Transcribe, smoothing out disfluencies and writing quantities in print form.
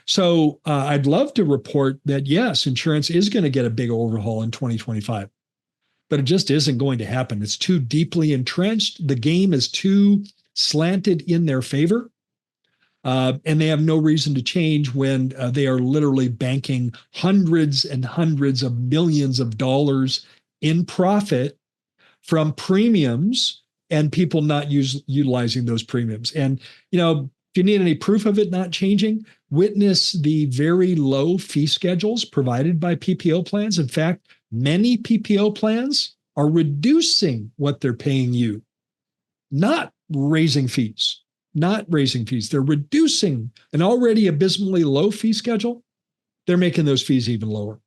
So I'd love to report that, yes, insurance is going to get a big overhaul in 2025, but it just isn't going to happen. It's too deeply entrenched. The game is too slanted in their favor. And they have no reason to change when they are literally banking hundreds and hundreds of millions of dollars in profit from premiums and people not utilizing those premiums. And, if you need any proof of it not changing, witness the very low fee schedules provided by PPO plans. In fact, many PPO plans are reducing what they're paying you, not raising fees. Not raising fees. They're reducing an already abysmally low fee schedule. They're making those fees even lower.